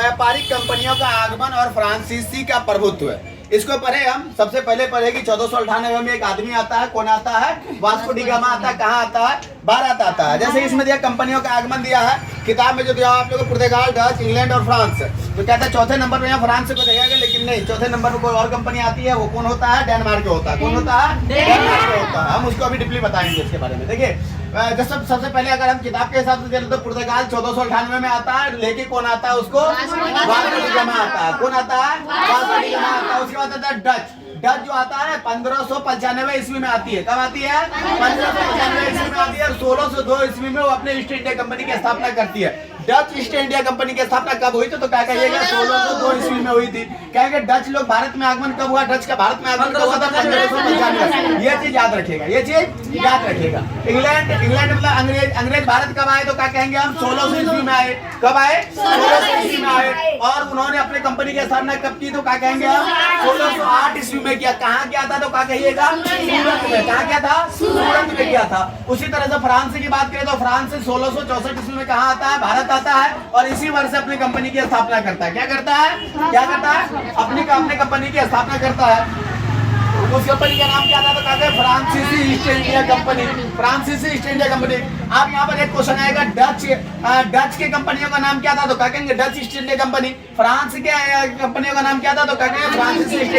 व्यापारिक कंपनियों का आगमन और फ्रांसीसी का प्रभुत्व है। इसको पढ़े हम। सबसे पहले पढ़े कि 1498 में एक आदमी आता है। कौन आता है? वास्को डी गामा आता है। कहाँ आता है? भारत आता है। जैसे इसमें दिया कंपनियों का आगमन दिया है किताब में, जो दिया आप लोगों को पुर्तगाल, डच, इंग्लैंड और फ्रांस। तो कहता है चौथे नंबर पे यहाँ फ्रांस को देखेगा, लेकिन नहीं, चौथे नंबर पर कोई और कंपनी आती है। वो कौन होता है? डेनमार्क के होता है। कौन होता है? डेनमार्क के होता है। हम उसको अभी डीपली बताएंगे इसके बारे में। देखिए सबसे पहले अगर हम किताब के हिसाब से चले तो पुर्तगाल 1498 में आता है। लेके कौन आता है उसको? वास्को डी गामा आता है। कौन आता है? वास्को डी गामा आता है। उसके बाद आता है डच। डच जो आता है 1595 ईस्वी में आती है। कब आती है? 1595 ईस्वी में आती है। और 1602 ईस्वी में वो अपने ईस्ट इंडिया कंपनी की स्थापना करती है। डच ईस्ट इंडिया कंपनी की स्थापना कब हुई थी? तो क्या कहिएगा? 1602 ईस्वी में हुई थी। कहेंगे डच लोग भारत में आगमन कब हुआ? डच का भारत में आगमन कब हुआ था? 1595। ये चीज याद रखेगा, ये चीज याद रखेगा। इंग्लैंड मतलब अंग्रेज भारत कब आए? तो क्या कहेंगे हम? 1600 ईस्वी में आए। कब आए? 1600 ईस्वी में आए। और उन्होंने अपनी कंपनी की स्थापना कब की? तो क्या कहेंगे हम? 1608 ईस्वी में किया। कहाँ किया था? तो क्या कहिएगा? सूरत में। कहाँ किया था? सूरत में किया था। उसी तरह से फ्रांस की बात करें तो फ्रांस से 1664 ईस्वी में कहाँ आता है? भारत आता है। और इसी वर्ष से अपनी कंपनी की स्थापना करता है। क्या करता है? क्या करता है? अपनी कंपनी की स्थापना करता है। उस कंपनी का नाम क्या था? तो कहते हैं फ्रांसीसी ईस्ट इंडिया कंपनी। फ्रांसीसी ईस्ट इंडिया कंपनी। आप यहाँ पर एक क्वेश्चन आएगा, डच के कंपनियों का नाम क्या था? तो क्या कहेंगे? Dutch east India company. France के कंपनियों का नाम क्या था? तो क्या कहेंगे? फ्रांसीसी ईस्ट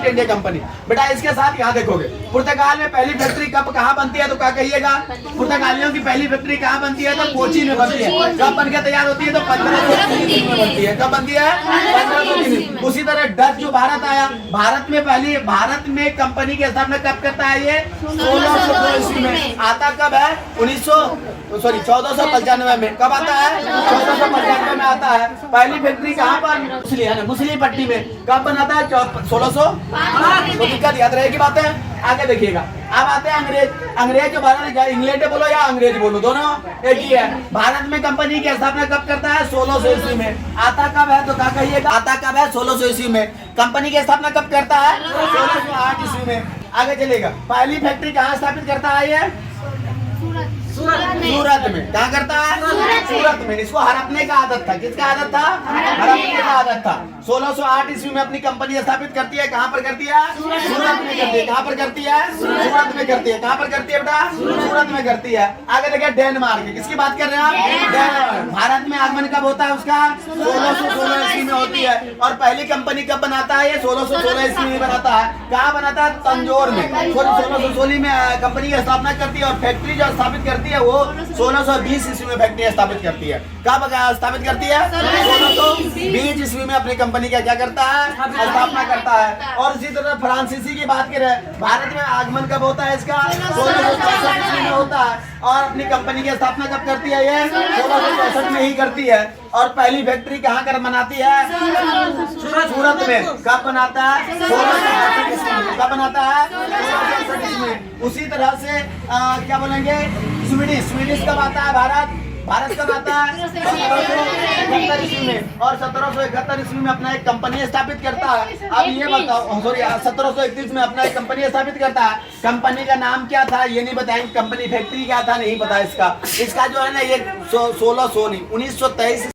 इंडिया कंपनी। बेटा इसके साथ यहाँ देखोगे पुर्तगाल में पहली फैक्ट्री कब कहाँ बनती है? तो क्या कहिएगा? पुर्तगालियों की पहली फैक्ट्री कहाँ बनती है? तो कोची में बनती है। कब बन के तैयार होती है? तो 1503 में बनती है। कब बनती है? 1503। उसी तरह डच जो भारत आया, भारत में कंपनी की स्थापना कब करता है? ये 1602 ईस्वी में। आता कब है? 1495 में। कब आता है? 1495 में आता है। पहली फैक्ट्री कहाँ पर? मुसलीपट्टी में। कब बनाता है? 1600। तो दिक्कत याद रहेगी बातें। आगे देखिएगा। अब आते हैं अंग्रेज जो भारत में, इंग्लैंड बोलो या अंग्रेज बोलो, दोनों एक ही है। भारत में कंपनी की स्थापना कब करता है? 1600 ईस्वी में। आता कब है? तो क्या कहिएगा? आता कब है? 1600 ईस्वी में। कंपनी की स्थापना कब करता है? 1608 ईस्वी में। आगे चलेगा। पहली फैक्ट्री कहाँ स्थापित करता है? ये सूरत में। क्या करता है? सूरत में। इसको हड़पने का आदत था। किसका आदत था? हड़पने का आदत था। 1608 ईस्वी में अपनी कंपनी स्थापित करती है। कहाँ पर करती है? सूरत में करती है। कहाँ पर करती है? सूरत में करती है। कहाँ पर करती है बेटा? सूरत में करती है। आगे देखिए डेनमार्क। किसकी बात कर रहे हैं आप? डेनमार्क। भारत में आगमन कब होता है उसका? 1616 ईस्वी में होती है। और पहली कंपनी कब बनाता है? ये 1616 ईस्वी में बनाता है। कहाँ बनाता है? तंजौर में। 1616 में कंपनी की स्थापना करती है। और फैक्ट्री जो स्थापित करती है वो 1620 ईस्वी में फैक्ट्री स्थापित करती है। कब स्थापित करती है? 1620 ईस्वी में अपनी कंपनी का क्या करता है? स्थापना करता है। और इसी तरह फ्रांसीसी की बात करें, भारत में आगमन कब होता है इसका? 1664 ईस्वी में होता है। और अपनी कंपनी की स्थापना कब करती है? ये 1664 में ही करती है। और पहली फैक्ट्री कहाँ कर बनाती है? सूरत में। कब बनाता है? 1668 ईस्वी में। कब बनाता है? 1668 ईस्वी में। उसी तरह से क्या बोलेंगे? स्वीडिश कब आता है? भारत कब आता है? 1771 ईस्वी में। और 1771 ईस्वी में अपना एक कंपनी स्थापित करता है। अब ये बताओ, सॉरी 1731 में अपना एक कंपनी स्थापित करता है। कंपनी का नाम क्या था? ये नहीं बताएंगे। कंपनी फैक्ट्री क्या था? नहीं पता इसका जो है ना, ये 1600 नहीं 1923